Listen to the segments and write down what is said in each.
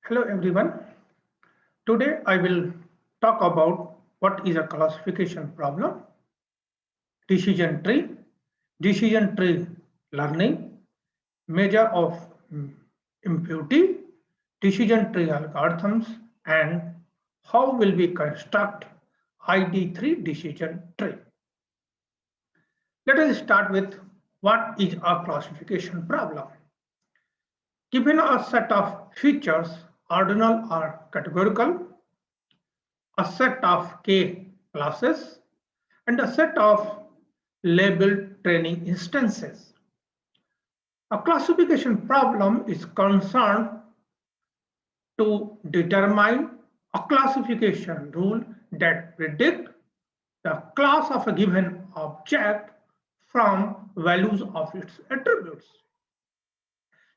Hello everyone. Today I will talk about what is a classification problem, decision tree, decision tree learning, measure of impurity, decision tree algorithms, and how will we construct ID3 decision tree. Let us start with what is a classification problem. Given a set of features, ordinal or categorical, a set of K classes, and a set of labeled training instances. A classification problem is concerned to determine a classification rule that predict the class of a given object from values of its attributes.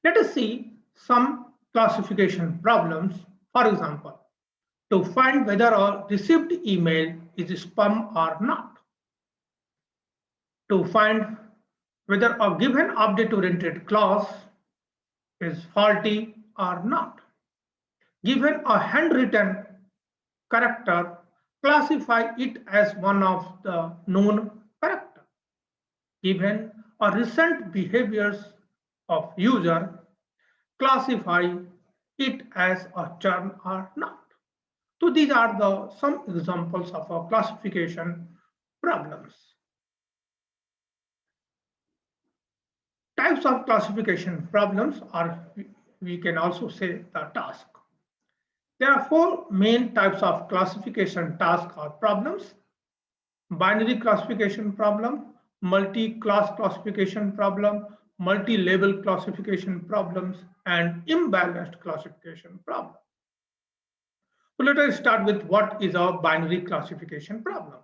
Let us see some classification problems. For example, to find whether a received email is spam or not. To find whether a given object-oriented class is faulty or not. Given a handwritten character, classify it as one of the known characters. Given a recent behaviors of user, classify it as a churn or not. So these are some examples of our classification problems. Types of classification problems are, we can also say, the task. There are four main types of classification tasks or problems: binary classification problem, multi-class classification problem, multi-label classification problems, and imbalanced classification problem. So let us start with what is a binary classification problem.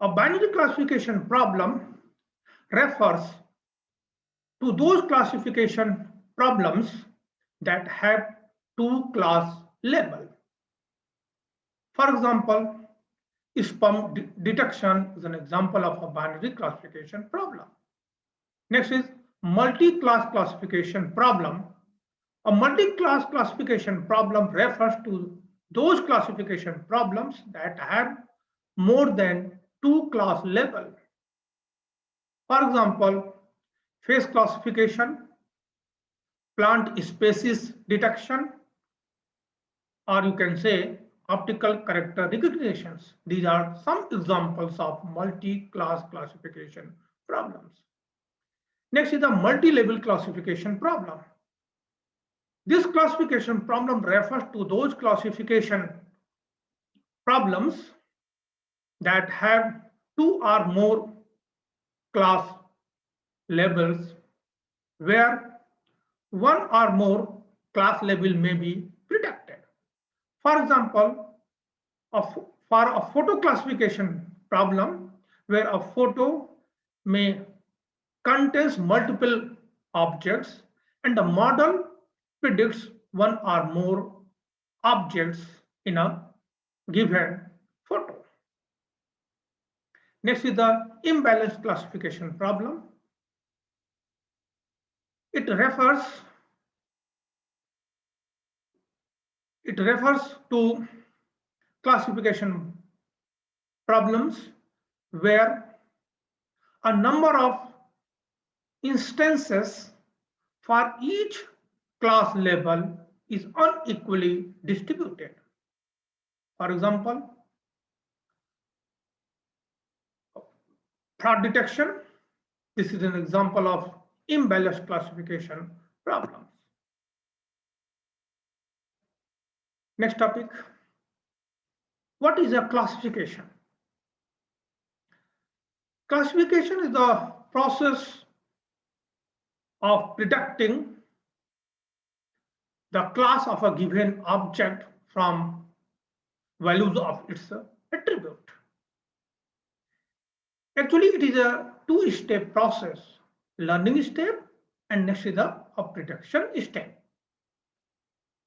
A binary classification problem refers to those classification problems that have two class label. For example, spam detection is an example of a binary classification problem. Next is multi-class classification problem. A multi-class classification problem refers to those classification problems that have more than two class label. For example, face classification, plant species detection, or you can say optical character recognitions. These are some examples of multi-class classification problems. Next is the multi-label classification problem. This classification problem refers to those classification problems that have two or more class labels where one or more class label may be protected. For example, for a photo classification problem where a photo may contains multiple objects and the model predicts one or more objects in a given photo. Next is the imbalanced classification problem. It refers to classification problems where a number of instances for each class label is unequally distributed. For example, fraud detection. This is an example of imbalanced classification problems. Next topic. What is a classification? Classification is the process of predicting the class of a given object from values of its attribute. Actually, it is a two-step process: learning step and next is the prediction step.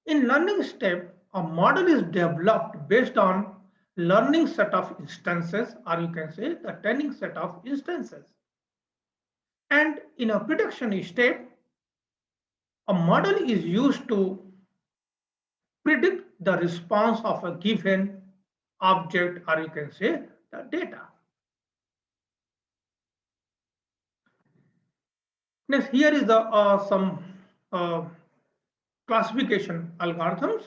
In learning step, a model is developed based on learning set of instances, or you can say the training set of instances. And in a prediction step, a model is used to predict the response of a given object, or you can say the data. Next, here is the some classification algorithms.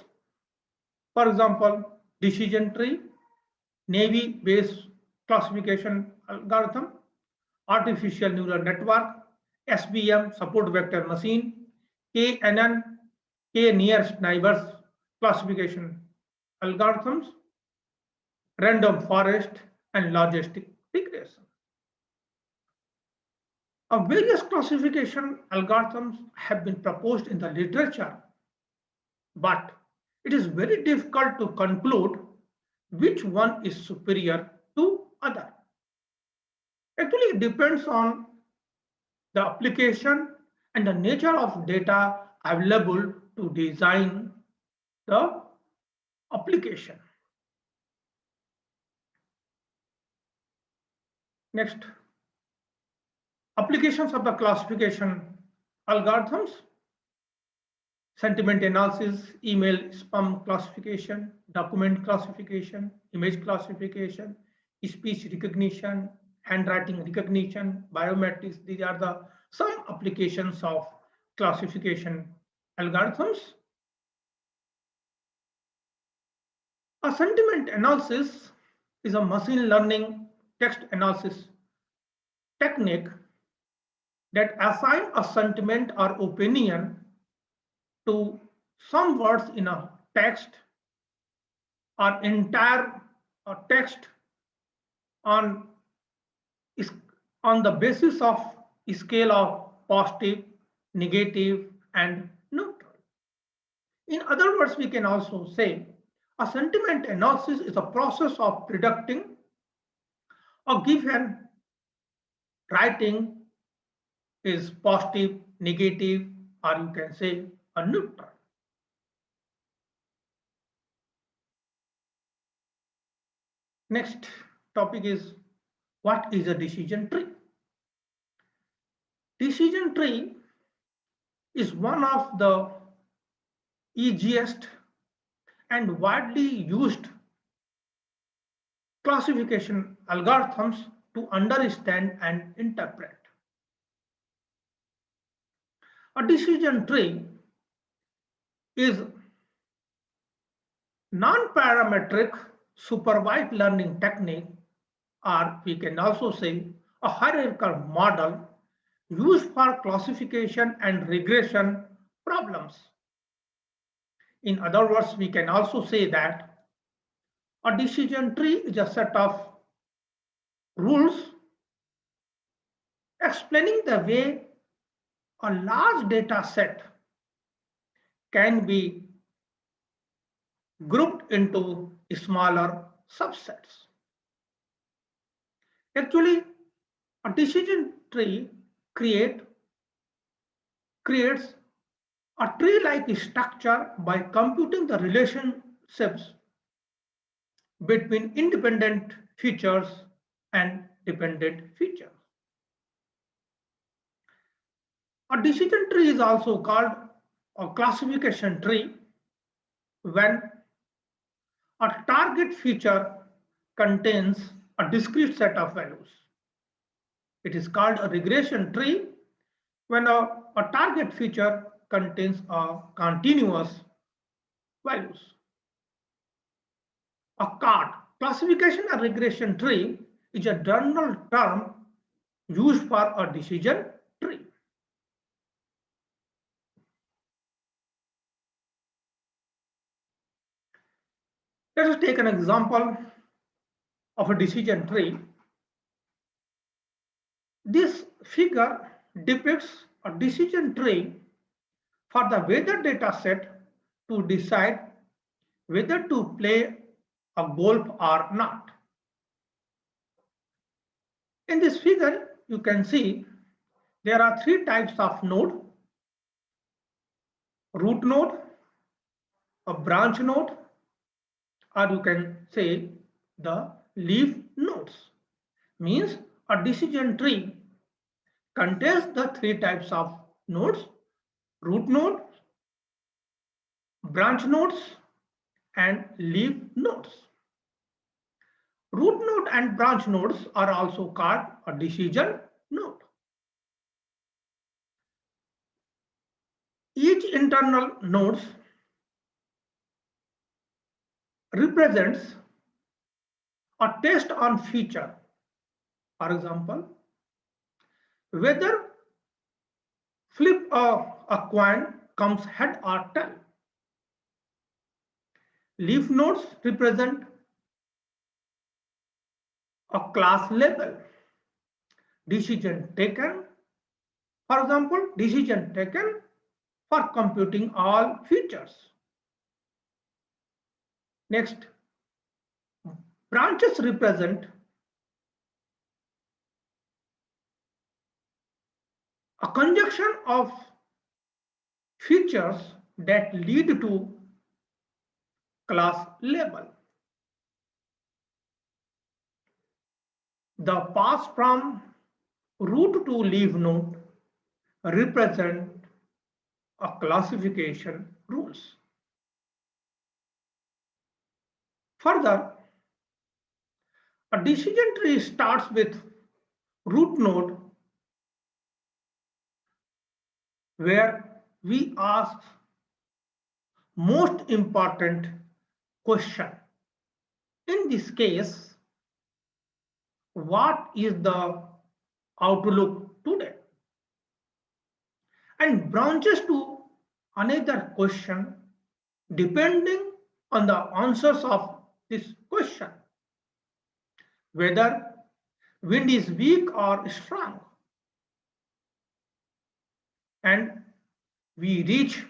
For example, decision tree, Navy-based classification algorithm, artificial neural network, SVM, support vector machine, KNN, K nearest neighbors classification algorithms, random forest, and logistic regression. Various classification algorithms have been proposed in the literature, but it is very difficult to conclude which one is superior to other. Actually, it depends on the application and the nature of data available to design the application. Next, applications of the classification algorithms: sentiment analysis, email spam classification, document classification, image classification, speech recognition, handwriting recognition, biometrics. These are the some applications of classification algorithms. A sentiment analysis is a machine learning text analysis technique that assigns a sentiment or opinion to some words in a text or entire text on the basis of a scale of positive, negative, and neutral. In other words, we can also say a sentiment analysis is a process of predicting a given writing is positive, negative, or you can say a neutral. Next topic is, what is a decision tree? Decision tree is one of the easiest and widely used classification algorithms to understand and interpret. A decision tree is non-parametric supervised learning technique, or we can also say a hierarchical model used for classification and regression problems. In other words, we can also say that a decision tree is a set of rules explaining the way a large data set can be grouped into smaller subsets. Actually, a decision tree creates a tree-like structure by computing the relationships between independent features and dependent features. A decision tree is also called a classification tree when a target feature contains a discrete set of values. It is called a regression tree when a target feature contains a continuous values. A CART, classification and regression tree, is a general term used for a decision tree. Let us take an example of a decision tree. This figure depicts a decision tree for the weather data set to decide whether to play a golf or not. In this figure, you can see there are three types of node: root node, a branch node, or you can say the leaf nodes. Means a decision tree contains the three types of nodes: root node, branch nodes, and leaf nodes. Root node and branch nodes are also called a decision node. Each internal node represents a test on feature. For example, whether flip a coin comes head or tail. Leaf nodes represent a class level. Decision taken, for example, decision taken for computing all features. Next, branches represent a conjunction of features that lead to class level. The path from root to leaf node represent a classification rules. Further, a decision tree starts with root node where we ask most important question. In this case, what is the outlook today? And branches to another question depending on the answers of this question, whether wind is weak or strong. And we reach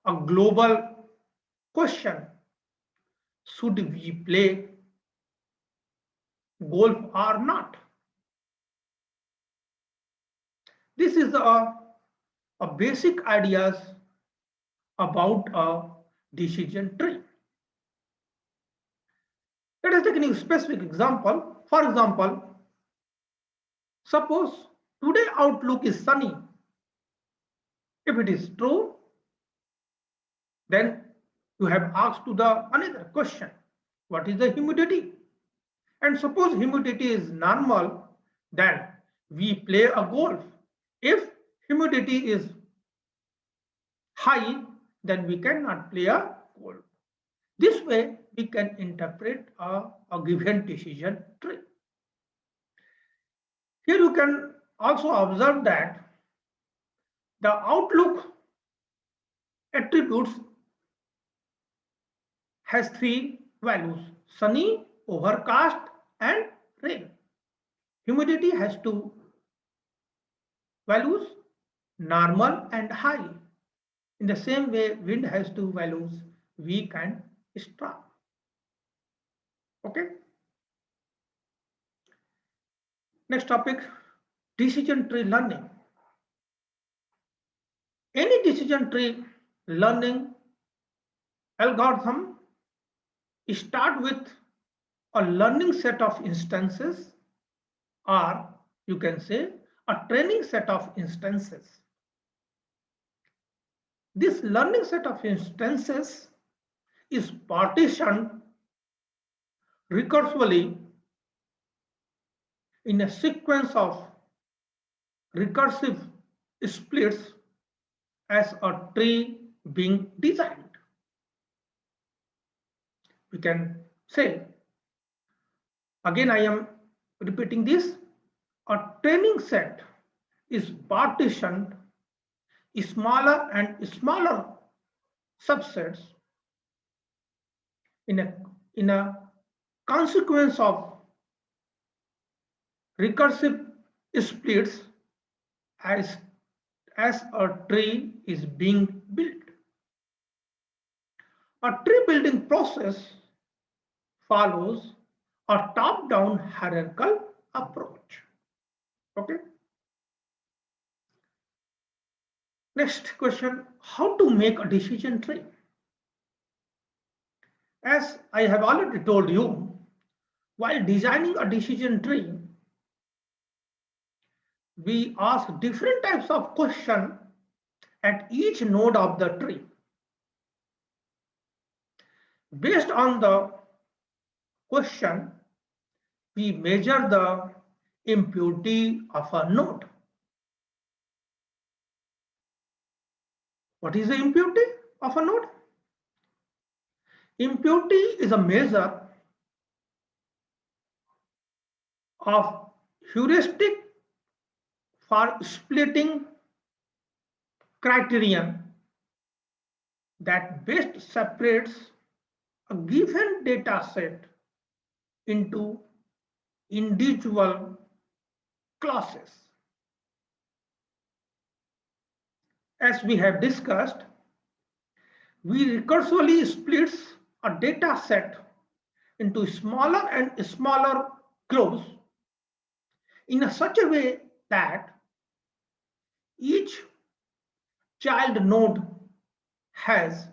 a global question: should we play golf or not? This is a basic ideas about a decision tree. Let us take a specific example. For example, suppose today outlook is sunny. If it is true, then you have asked to the another question: what is the humidity? And suppose humidity is normal, then we play a golf. If humidity is high, then we cannot play a golf. This way, we can interpret a given decision tree. Here you can also observe that the outlook attributes has three values: sunny, overcast, and rain. Humidity has two values: normal and high. In the same way, wind has two values: weak and strong. Okay. Next topic, decision tree learning. Any decision tree learning algorithm start with a learning set of instances, or you can say a training set of instances. This learning set of instances is partitioned recursively in a sequence of recursive splits as a tree being designed. We can say, again I am repeating this, a training set is partitioned smaller and smaller subsets in a consequence of recursive splits as a tree is being built. A tree building process follows a top-down hierarchical approach. Okay. Next question, how to make a decision tree? As I have already told you, while designing a decision tree, we ask different types of questions at each node of the tree. Based on the question, we measure the impurity of a node. What is the impurity of a node? Impurity is a measure of heuristic for splitting criterion that best separates a given data set into individual classes. As we have discussed, we recursively splits a data set into smaller and smaller globes in such a way that each child node has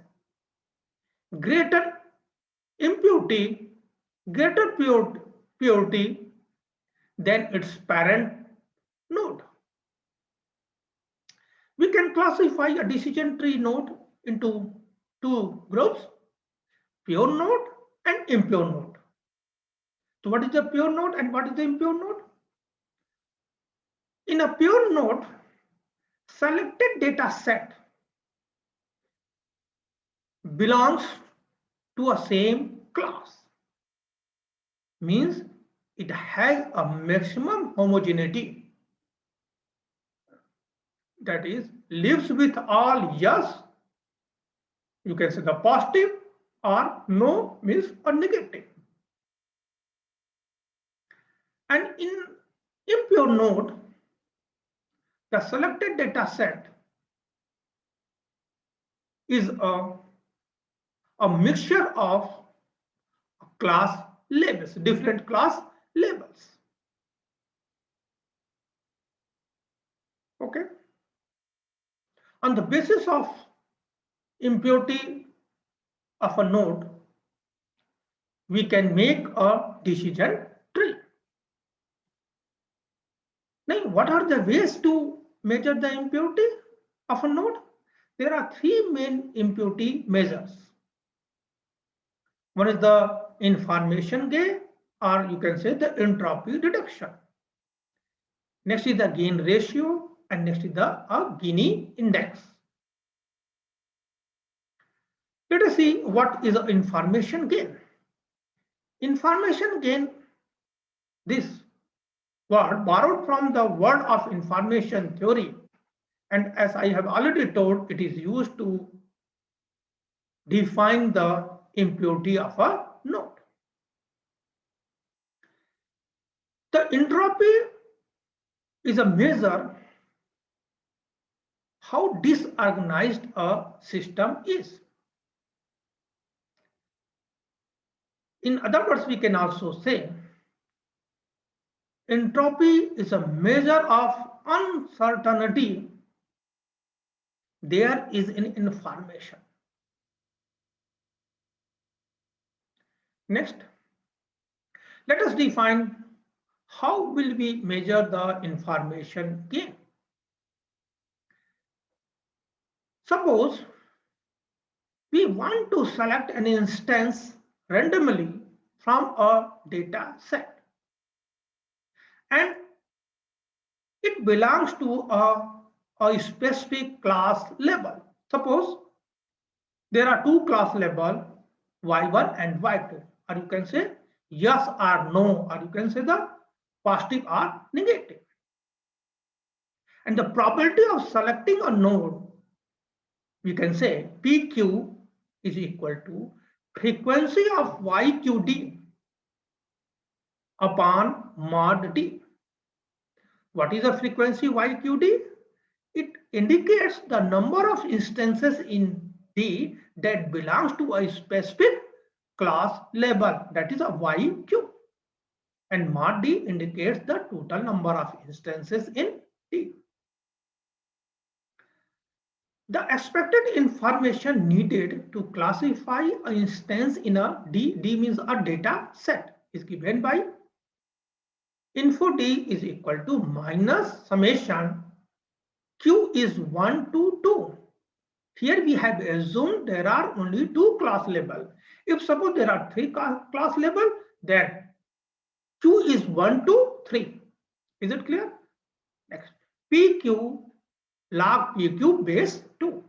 greater impurity, greater purity than its parent node. We can classify a decision tree node into two groups, pure node and impure node. So what is the pure node and what is the impure node? In a pure node, selected data set belongs to a same class. Means it has a maximum homogeneity. That is, lives with all yes, you can say the positive, or no means a negative. And in impure node, the selected data set is a mixture of class labels, different class labels. Okay. On the basis of impurity of a node, we can make a decision tree. Now, what are the ways to measure the impurity of a node? There are three main impurity measures. One is the information gain, or you can say the entropy reduction. Next is the gain ratio, and next is the Gini index. Let us see what is the information gain. Information gain, this word borrowed from the word of information theory, and as I have already told, it is used to define the impurity of a node. The entropy is a measure how disorganized a system is. In other words, we can also say entropy is a measure of uncertainty there is in information. Next, let us define how will we measure the information gain. Suppose we want to select an instance randomly from a data set and it belongs to a specific class label. Suppose there are two class labels, y1 and y2, or you can say yes or no, or you can say the positive or negative. And the probability of selecting a node, we can say PQ is equal to frequency of YQD upon mod D. What is the frequency YQD? It indicates the number of instances in D that belongs to a specific class label, that is a YQ. And mod D indicates the total number of instances in D. The expected information needed to classify an instance in a D means a data set, is given by info D is equal to minus summation Q is 1 to 2 Here we have assumed there are only two class labels. If suppose there are three class labels, then Q is 1, 2, 3. Is it clear? Next, PQ log PQ base 2.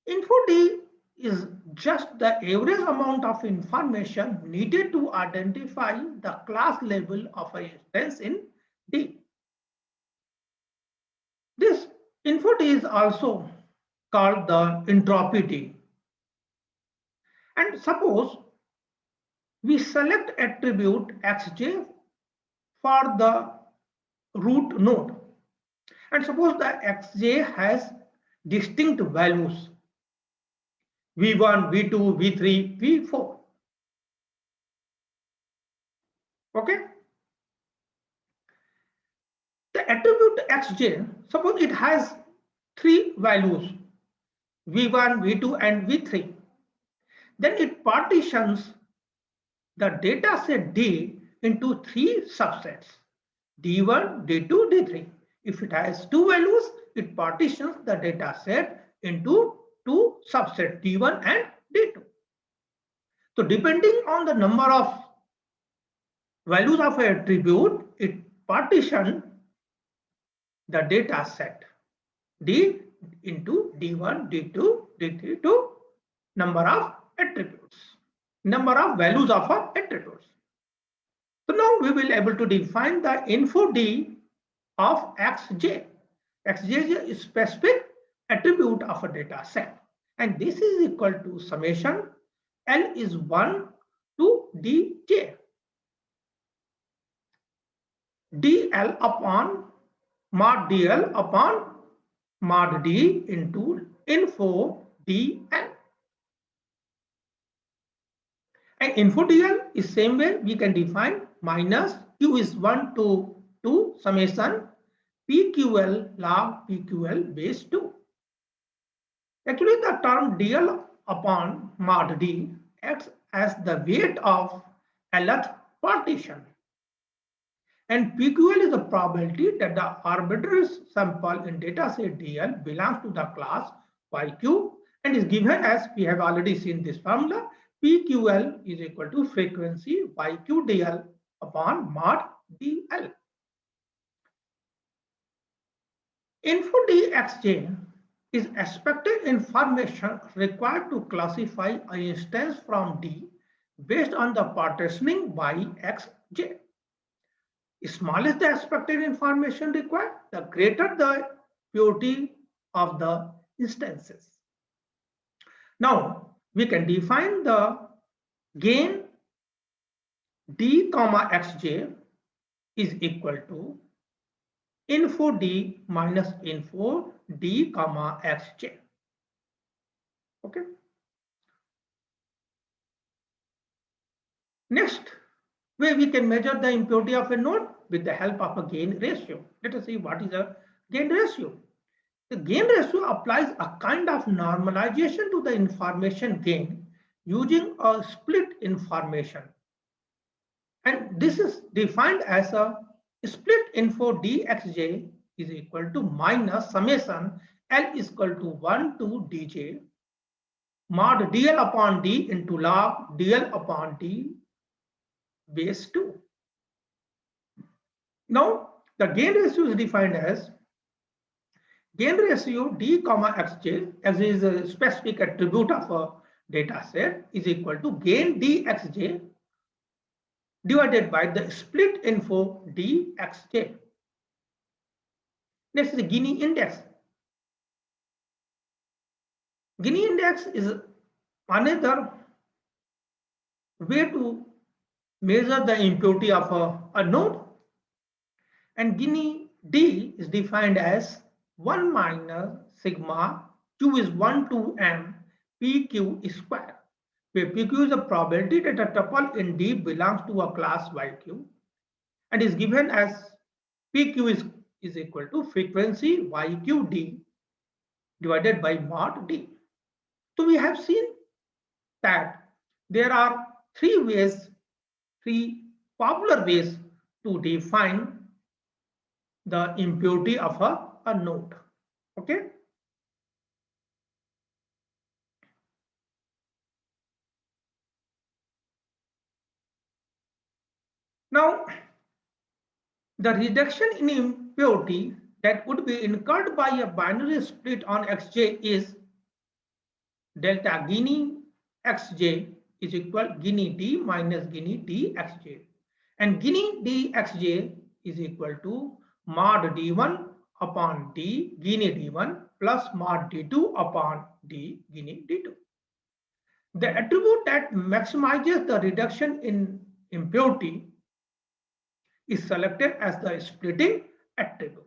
Info D is just the average amount of information needed to identify the class level of an instance in D. This info D is also called the entropy D. And suppose we select attribute xj for the root node. And suppose the xj has distinct values v1, v2, v3, v4. Okay. The attribute xj, suppose it has three values v1, v2 and v3. Then it partitions the data set D into three subsets d1, d2, d3. If it has two values, it partitions the data set into two subsets d1 and d2. So depending on the number of values of an attribute, it partitions the data set D into D1, D2, D3 to number of attributes, number of values of our attributes. So now we will able to define the info D of xj. Xj is a specific attribute of a data set, and this is equal to summation L is 1 to dj. dl upon mod dl upon mod d into info dl. And info dl is same way we can define minus q is 1 to 2 summation pql log pql base 2. Actually the term dl upon mod d acts as the weight of lth partition. And PQL is the probability that the arbitrary sample in dataset DL belongs to the class YQ and is given as we have already seen this formula. PQL is equal to frequency YQ DL upon mod DL. Info DXJ is expected information required to classify an instance from D based on the partitioning by XJ. Small is the expected information required, the greater the purity of the instances. Now we can define the gain D comma xj is equal to info D minus info D comma xj. Okay. Next, where we can measure the impurity of a node with the help of a gain ratio. Let us see what is a gain ratio. The gain ratio applies a kind of normalization to the information gain using a split information. And this is defined as a split info dxj is equal to minus summation L is equal to 1 to dj mod dl upon d into log dl upon d base 2. Now the gain ratio is defined as gain ratio d comma xj, as is a specific attribute of a data set, is equal to gain dxj divided by the split info dxj. Next is the Gini index. Gini index is another way to measure the impurity of a node, and Gini D is defined as 1 minus sigma q is 1 to m pq square, where pq is the probability that a tuple in D belongs to a class yq and is given as pq is equal to frequency yqd divided by mod d. So we have seen that there are three popular ways to define the impurity of a node. Okay. Now, the reduction in impurity that would be incurred by a binary split on xj is delta Gini xj is equal Gini d minus Gini d xj. And Gini d xj is equal to mod d1 upon d Gini d1 plus mod d2 upon d Gini d2. The attribute that maximizes the reduction in impurity is selected as the splitting attribute.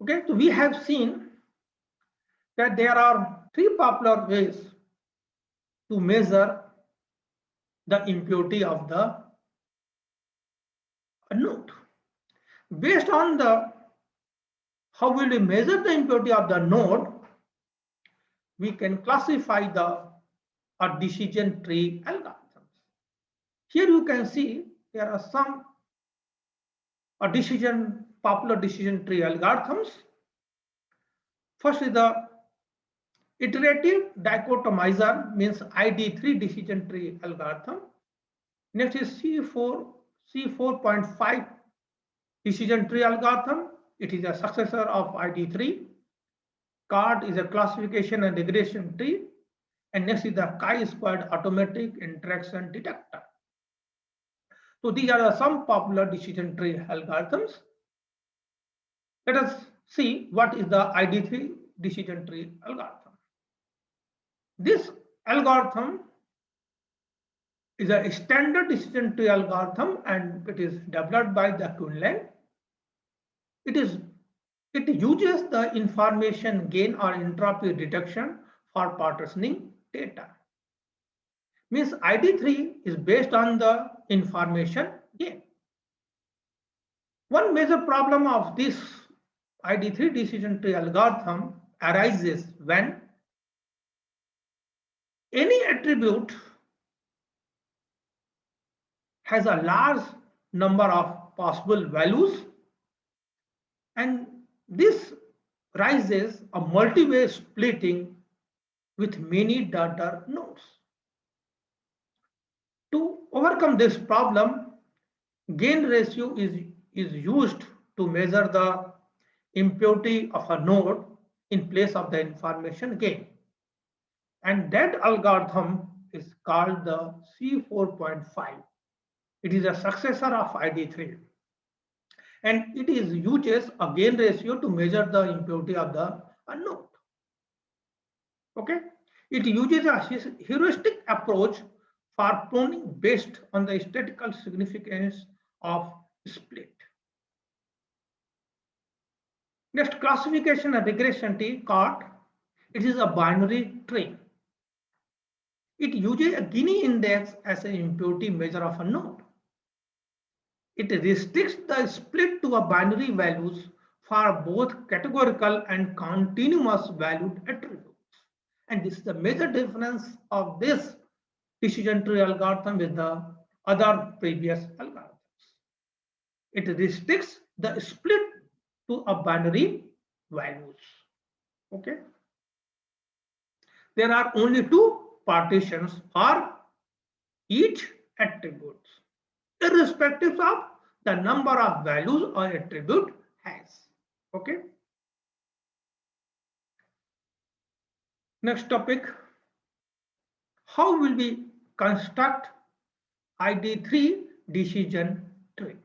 Okay, so we have seen that there are three popular ways to measure the impurity of the node. Based on the how will we measure the impurity of the node, we can classify the decision tree algorithms. Here you can see there are some popular decision tree algorithms. First is the iterative dichotomizer, means ID3 decision tree algorithm. Next is C4.5 decision tree algorithm. It is a successor of ID3. CART is a classification and regression tree. And next is the chi-squared automatic interaction detector. So these are some popular decision tree algorithms. Let us see what is the ID3 decision tree algorithm. This algorithm is a standard decision tree algorithm and it is developed by the Quinlan. It uses the information gain or entropy reduction for partitioning data. Means ID3 is based on the information gain. One major problem of this ID3 decision tree algorithm arises when any attribute has a large number of possible values, and this raises a multi-way splitting with many data nodes. To overcome this problem, gain ratio is used to measure the impurity of a node in place of the information gain. And that algorithm is called the C4.5. It is a successor of ID3. And it uses a gain ratio to measure the impurity of the node. Okay? It uses a heuristic approach for pruning based on the statistical significance of split. Next, classification and regression tree, CART. It is a binary tree. It uses a Gini index as an impurity measure of a node. It restricts the split to a binary values for both categorical and continuous valued attributes. And this is the major difference of this decision tree algorithm with the other previous algorithms. It restricts the split to a binary values. Okay. There are only two partitions for each attribute, irrespective of the number of values or attribute has. Okay. Next topic. How will we construct ID3 decision tree?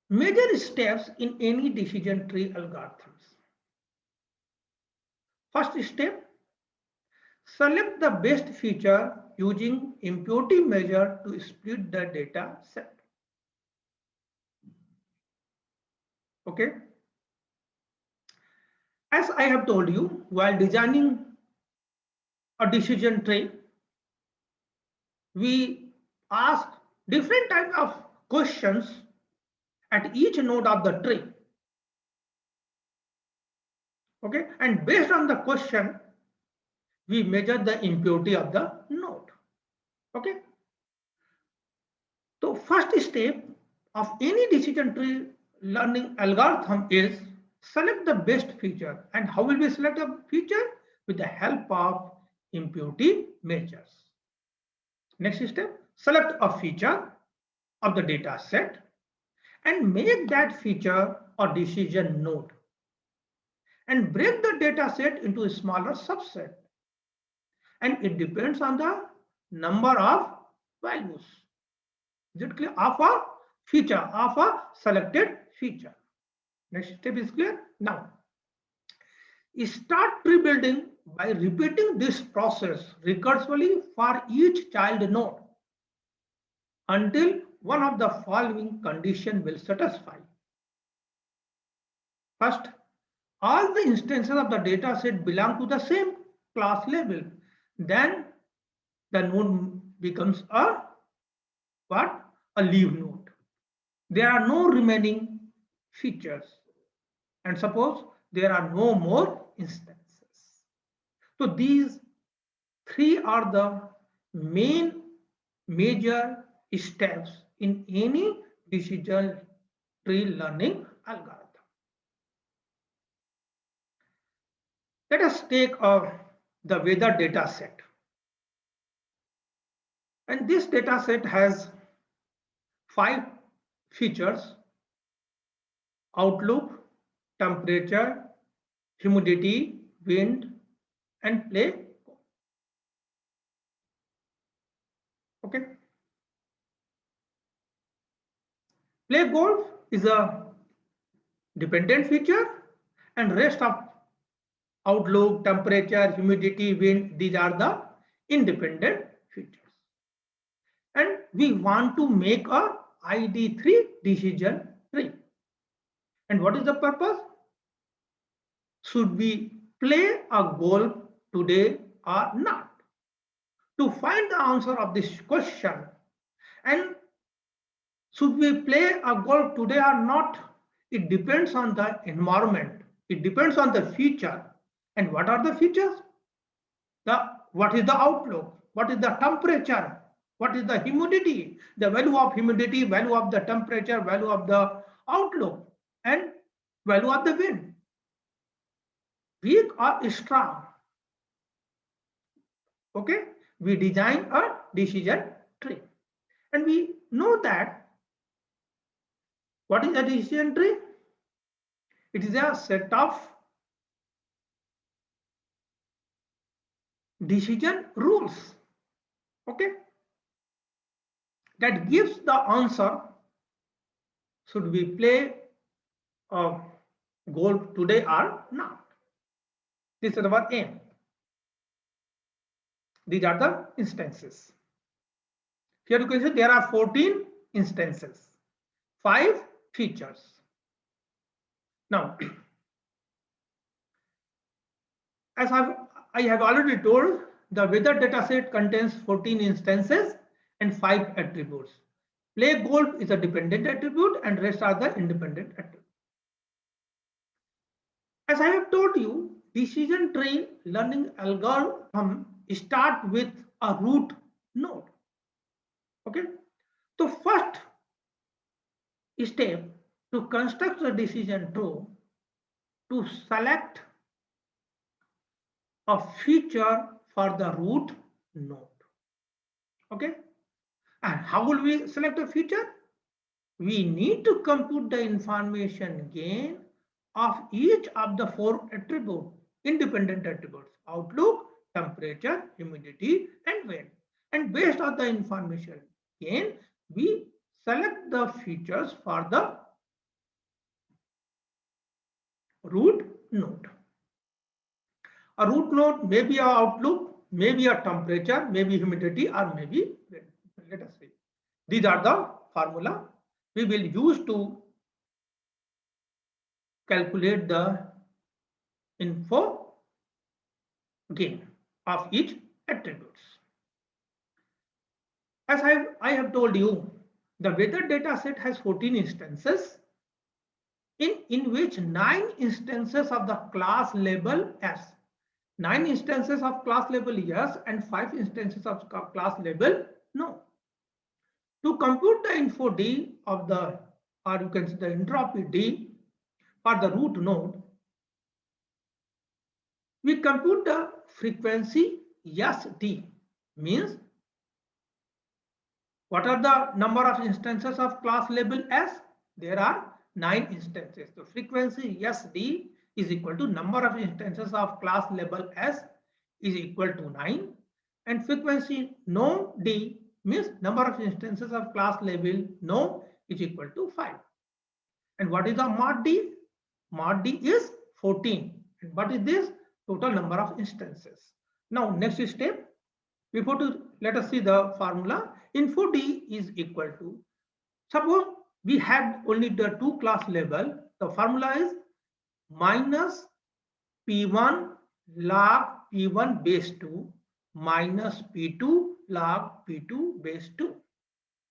Major steps in any decision tree algorithms. First step, select the best feature using impurity measure to split the data set. Okay. As I have told you, while designing a decision tree, we ask different types of questions at each node of the tree. Okay, and based on the question, we measure the impurity of the node. Okay. So first step of any decision tree learning algorithm is select the best feature. And how will we select a feature? With the help of impurity measures. Next step, select a feature of the data set and make that feature a decision node. And break the data set into a smaller subset. And it depends on the number of values. Is it clear? Of a feature, of a selected feature. Next step is clear? Now, start tree building by repeating this process recursively for each child node until one of the following conditions will satisfy. First, all the instances of the data set belong to the same class level. Then the node becomes a what? A leaf node. There are no remaining features. And suppose there are no more instances. So these three are the main major steps in any decision tree learning algorithm. Let us take the weather data set. And this data set has 5 features: outlook, temperature, humidity, wind, and play. Okay. Play golf is a dependent feature, and rest of outlook, temperature, humidity, wind, these are the independent features. And we want to make a ID3 decision tree. And what is the purpose? Should we play a golf today or not? To find the answer of this question, and should we play a golf today or not, it depends on the environment. It depends on the feature. And what are the features? What is the outlook? What is the temperature? What is the humidity? The value of humidity, value of the temperature, value of the outlook, and value of the wind. Weak or strong? Okay, we design a decision tree. And we know that what is a decision tree? It is a set of decision rules. Okay, that gives the answer: should we play golf today or not? This is our aim. These are the instances. Here you can see there are 14 instances, 5 features. Now, as I have already told, the weather dataset contains 14 instances and 5 attributes. Play golf is a dependent attribute and rest are the independent attributes. As I have told you, decision tree learning algorithm start with a root node. Okay, so first step to construct the decision tree to select a feature for the root node. Okay, and how will we select a feature? We need to compute the information gain of each of the 4 attributes, independent attributes: outlook, temperature, humidity, and wind. And based on the information gain, we select the features for the root node. A root node may be an outlook, maybe a temperature, maybe humidity, or maybe wind. Let us see. These are the formula we will use to calculate the info gain of each attributes. As I have told you, the weather data set has 14 instances in which 9 instances of the class label S, 9 instances of class label yes, and 5 instances of class label no. To compute the info D of the, or you can say the entropy D for the root node, we compute the frequency SD, means what are the number of instances of class label S? There are 9 instances. So frequency SD is equal to number of instances of class label S is equal to 9, and frequency no D means number of instances of class label no is equal to 5. And what is the mod D? Mod D is 14. And what is this? Total number of instances. Now next step, before to let us see the formula. Info D is equal to, suppose we had only the 2 class label, the formula is minus P1 log P1 base 2 minus P2 log P2 base 2.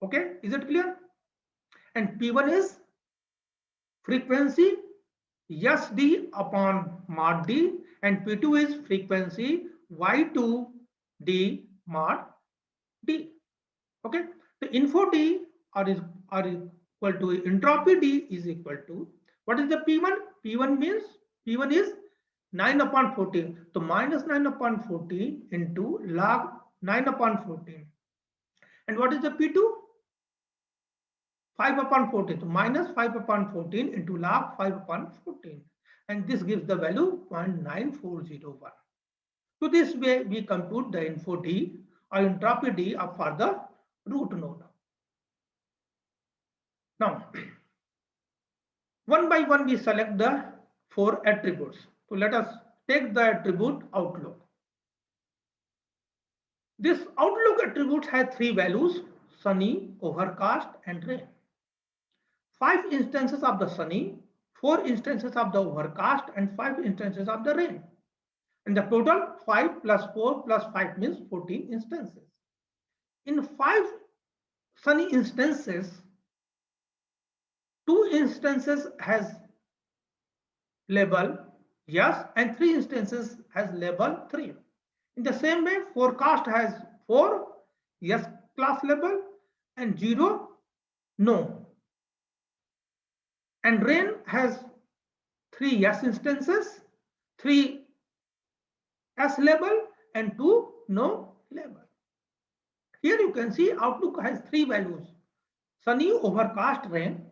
Okay, is it clear? And P1 is frequency SD upon mod D, and P2 is frequency Y2 D mod D. Okay, the info D are equal to entropy D is equal to, what is the P1? P1 means P1 is 9 upon 14. So minus 9 upon 14 into log 9 upon 14. And what is the P2? 5 upon 14. So minus 5 upon 14 into log 5 upon 14. And this gives the value 0.9401. So this way we compute the info D or entropy D for the root node. Now, one by one we select the 4 attributes. So let us take the attribute outlook. This outlook attribute has 3 values: sunny, overcast, and rain. 5 instances of the sunny, 4 instances of the overcast, and 5 instances of the rain. And the total 5 plus 4 plus 5 means 14 instances. In 5 sunny instances, 2 instances has label yes and 3 instances has label 3. In the same way, forecast has 4 yes class label and 0 no. And rain has 3 yes instances, 3 yes label and 2 no label. Here you can see outlook has 3 values: sunny, overcast, rain.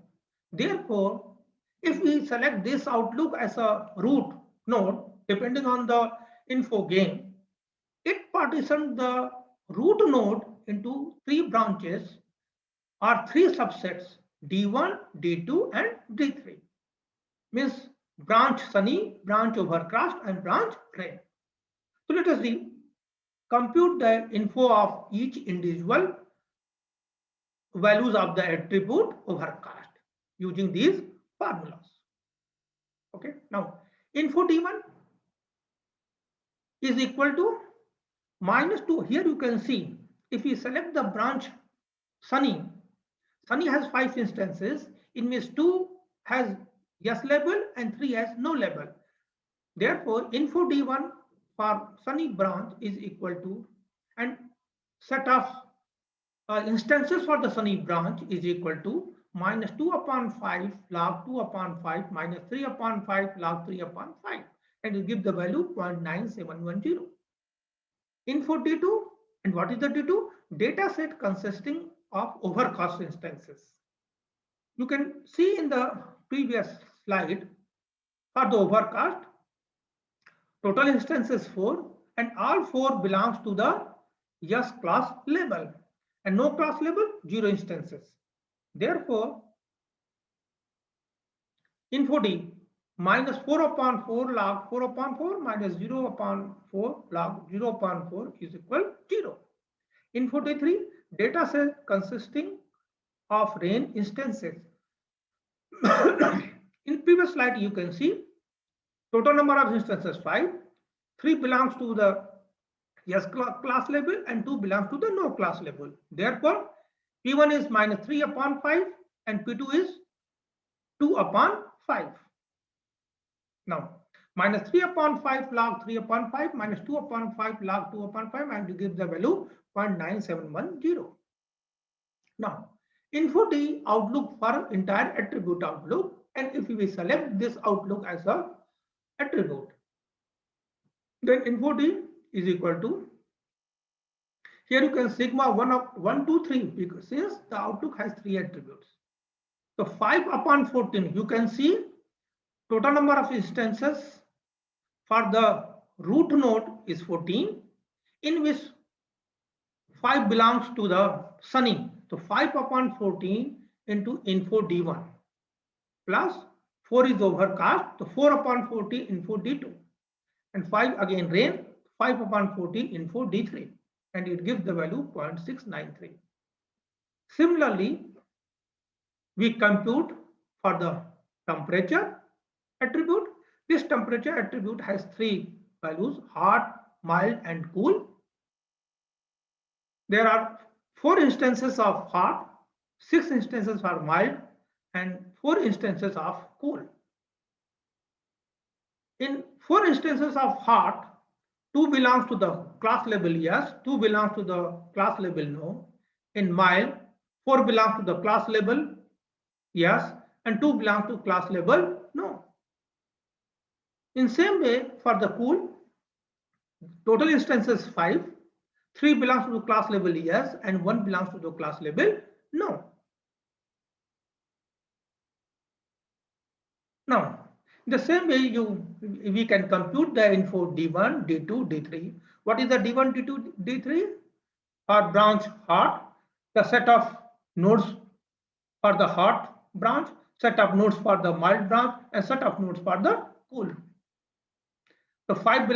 Therefore, if we select this outlook as a root node, depending on the info gain, it partitions the root node into 3 branches or 3 subsets: D1, D2 and D3. Means branch sunny, branch overcast and branch rain. So let us see, compute the info of each individual values of the attribute overcast using these formulas. Okay, now info D1 is equal to minus 2. Here you can see, if we select the branch sunny, sunny has 5 instances, in which 2 has yes label and 3 has no label. Therefore, info D1 for sunny branch is equal to, and set of instances for the sunny branch is equal to minus 2 upon 5 log 2 upon 5 minus 3 upon 5 log 3 upon 5, and it gives the value 0.9710. Info D2, and what is the D2? Data set consisting of overcast instances. You can see in the previous slide, for the overcast, total instances 4, and all 4 belongs to the yes class label, and no class label 0 instances. Therefore, info D minus 4 upon 4 log 4 upon 4 minus 0 upon 4 log 0 upon 4 is equal 0. Info D3, data set consisting of rain instances. In previous slide you can see total number of instances 5, 3 belongs to the yes class label and 2 belongs to the no class label. Therefore, P1 is minus 3 upon 5 and P2 is 2 upon 5. Now, minus 3 upon 5 log 3 upon 5 minus 2 upon 5 log 2 upon 5, and to give the value 0.9710. Now, info D outlook for entire attribute outlook And if we select this outlook as a attribute, then info D is equal to, here you can sigma 1 of 1, 2, 3, because since the outlook has 3 attributes. So 5 upon 14, you can see total number of instances for the root node is 14, in which 5 belongs to the Sunny. So 5 upon 14 into info D1 plus 4 is overcast. So 4 upon 40 info D2 and 5 again rain, 5 upon 40 info D3, and it gives the value 0.693. Similarly, we compute for the temperature attribute. This temperature attribute has 3 values: hot, mild, and cool. There are 4 instances of hot, 6 instances are mild, and 4 instances of cool. In 4 instances of hot, 2 belongs to the class label yes, 2 belongs to the class label no. In mild, 4 belongs to the class label yes, and 2 belongs to class label no. In same way, for the cool, total instances 5, 3 belongs to the class label yes, and 1 belongs to the class label no. Now, the same way we can compute the info D1, D2, D3. What is the D1, D2, D3? For branch hot, the set of nodes for the hot branch, set of nodes for the mild branch, and set of nodes for the cool. So 5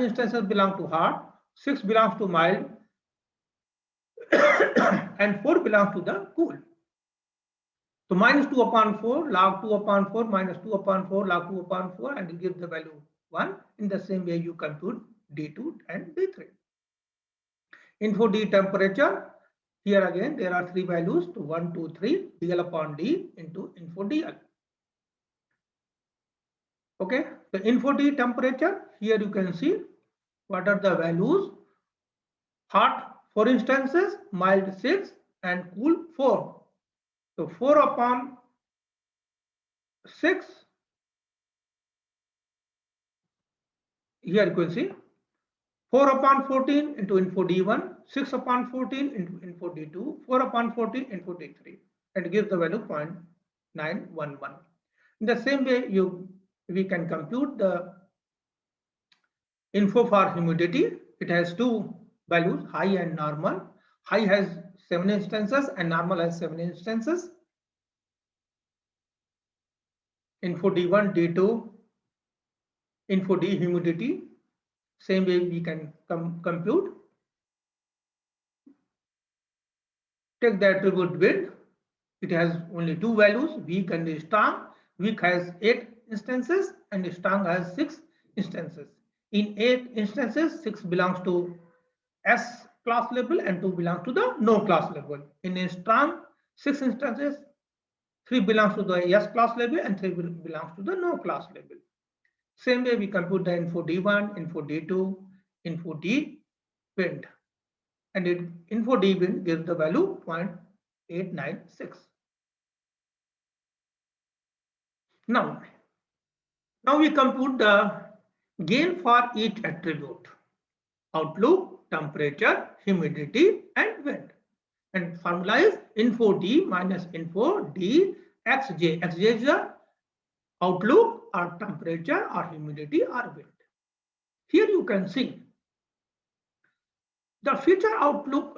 instances belong to hot, 6 belongs to mild, and 4 belongs to the cool. So minus 2 upon 4, log 2 upon 4, minus 2 upon 4, log 2 upon 4, and you give the value 1. In the same way, you compute D2 and D3. Info D temperature. Here again, there are 3 values to 1, 2, 3, DL upon D into info DL. Okay, the info D temperature, here you can see what are the values. Hot 4 instances, mild 6, and cool 4. So 4 upon 6, here you can see 4 upon 14 into info D1, 6 upon 14 into info D2, 4 upon 14 info D3, and give the value 0.911. In the same way, we can compute the info for humidity. It has 2 values, high and normal. High has 7 instances and normal has 7 instances. Info D1, D2, info D humidity. Same way we can compute. Take the attribute wind. It has only 2 values, weak and strong. Weak has 8 instances and strong has 6 instances. In 8 instances, 6 belongs to S class label and 2 belongs to the no class label. In a strong 6 instances, 3 belongs to the S class label and 3 belongs to the no class label. Same way we compute the info D1, info D2, info D wind. And info D wind gives the value 0.896. Now we compute the gain for each attribute: outlook, temperature, humidity, and wind. And formula is info D minus info D xj. Xj is the outlook or temperature or humidity or wind. Here you can see the future outlook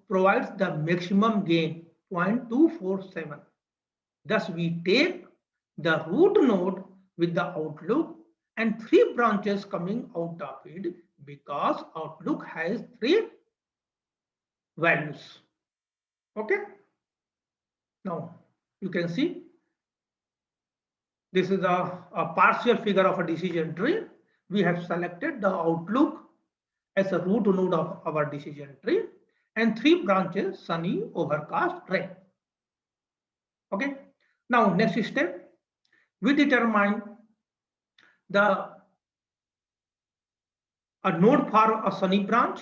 provides the maximum gain 0.247. Thus, we take the root node with the outlook and 3 branches coming out of it, because outlook has 3 values. Okay. Now you can see this is a partial figure of a decision tree. We have selected the outlook as a root node of our decision tree and 3 branches: sunny, overcast, rain. Okay. Now next step, we determine a node for a sunny branch,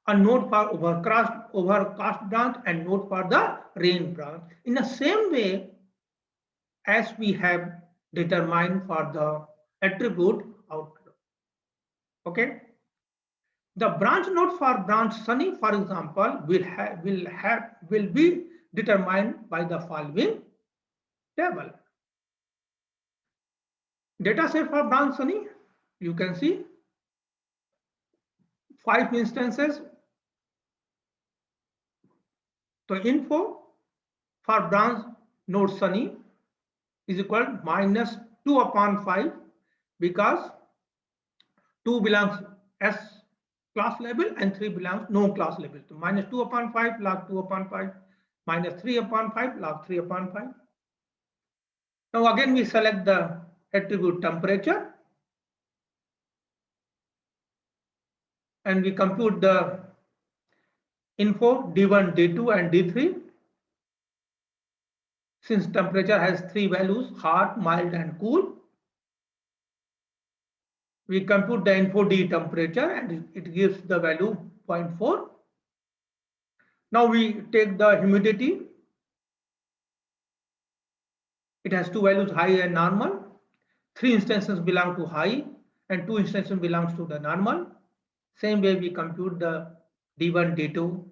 a node for overcast branch, and node for the rain branch. In the same way, as we have determined for the attribute outlook. Okay. The branch node for branch Sunny, for example, will be determined by the following table. Data set for branch Sunny, you can see 5 instances. So info for branch node Sunny is equal to minus 2 upon 5 because 2 belongs S class label and 3 belongs no class label. So minus 2 upon 5 log 2 upon 5 minus 3 upon 5 log 3 upon 5. Now again we select the attribute temperature and we compute the info D1, D2 and D3. Since temperature has 3 values, hot, mild and cool, we compute the info D temperature and it gives the value 0.4. Now we take the humidity. It has 2 values, high and normal. 3 instances belong to high and 2 instances belongs to the normal. Same way we compute the D1, D2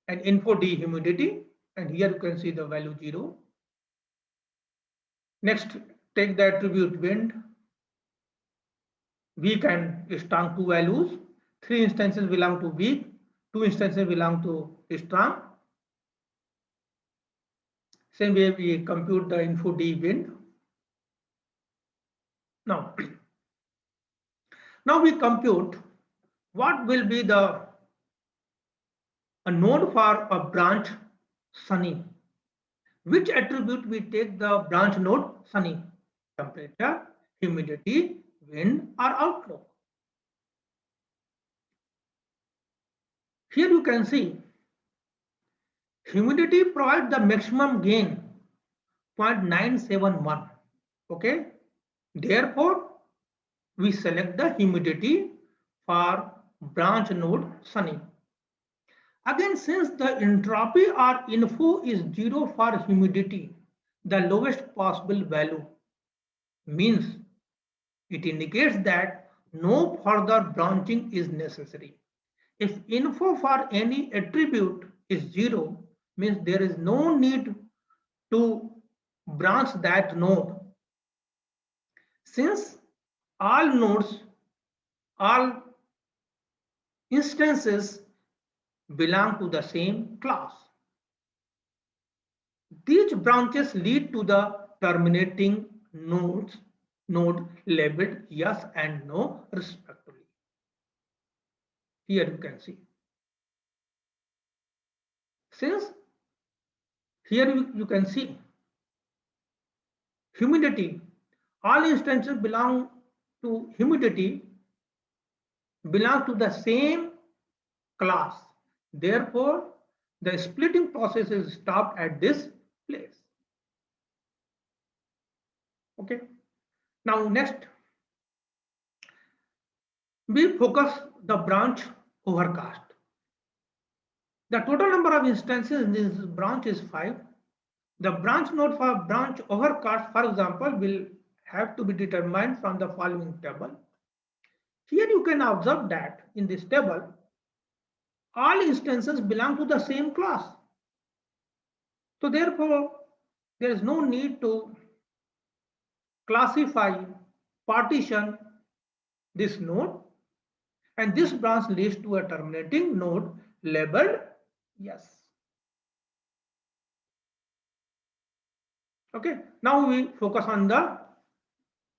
and info D humidity, and here you can see the value 0. Next, take the attribute wind. Weak and strong 2 values. 3 instances belong to weak, 2 instances belong to strong. Same way we compute the info D wind. Now we compute what will be a node for a branch Sunny. Which attribute we take the branch node Sunny? Temperature, humidity, wind or outlook. Here you can see humidity provides the maximum gain 0.971. Okay. Therefore, we select the humidity for branch node Sunny. Again, since the entropy or info is 0 for humidity, the lowest possible value means it indicates that no further branching is necessary. If info for any attribute is 0, means there is no need to branch that node. Since all instances belong to the same class, these branches lead to the terminating node labeled yes and no respectively. Here you can see. Since here you can see humidity, all instances belong to humidity belong to the same class. Therefore, the splitting process is stopped at this place. Okay. Now next, we focus the branch overcast. The total number of instances in this branch is 5. The branch node for branch overcast, for example, will have to be determined from the following table. Here you can observe that in this table, all instances belong to the same class. So therefore, there is no need to classify, partition this node, and this branch leads to a terminating node labeled yes. Okay, now we focus on the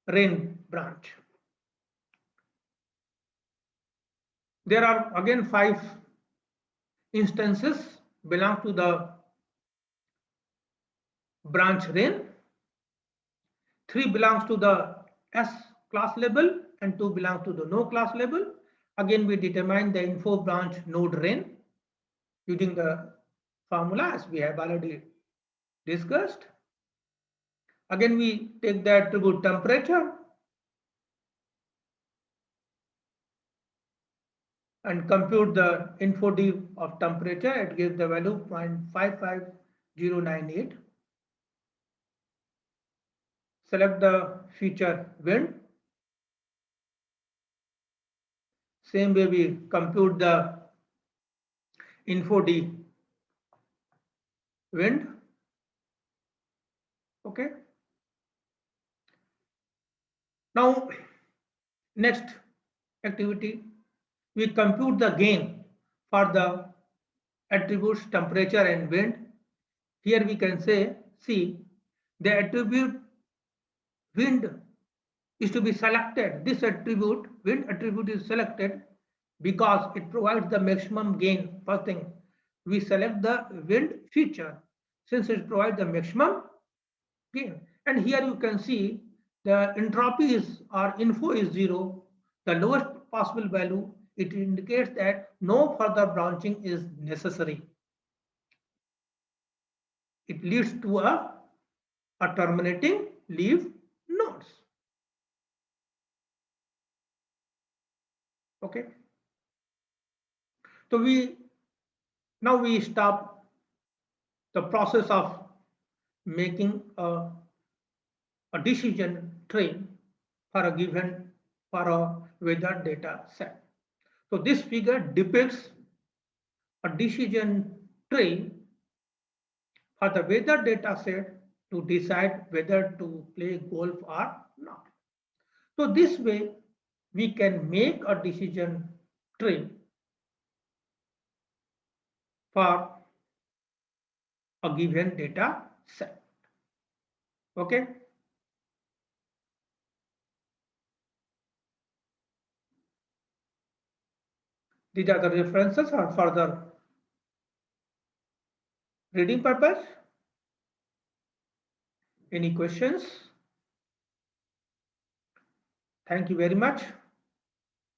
rain branch. There are again 5 instances belong to the branch rain. 3 belongs to the S class label and 2 belongs to the no class label. Again, we determine the info branch node rain using the formula as we have already discussed. Again, we take the attribute temperature and compute the info D of temperature. It gives the value 0.55098. select the feature wind. Same way we compute the info D wind. Okay. Now, next activity, we compute the gain for the attributes temperature and wind. Here we can say, see, the attribute wind is to be selected. This attribute, wind attribute is selected because it provides the maximum gain. First thing, we select the wind feature since it provides the maximum gain. And here you can see the entropy is or info is 0, the lowest possible value. It indicates that no further branching is necessary. It leads to a terminating leaf nodes. Okay. So now we stop the process of making a decision tree for a given for a weather data set. So this figure depicts a decision tree for the weather data set to decide whether to play golf or not. So this way we can make a decision tree for a given data set. Okay. These are the references or further reading purpose. Any questions? Thank you very much.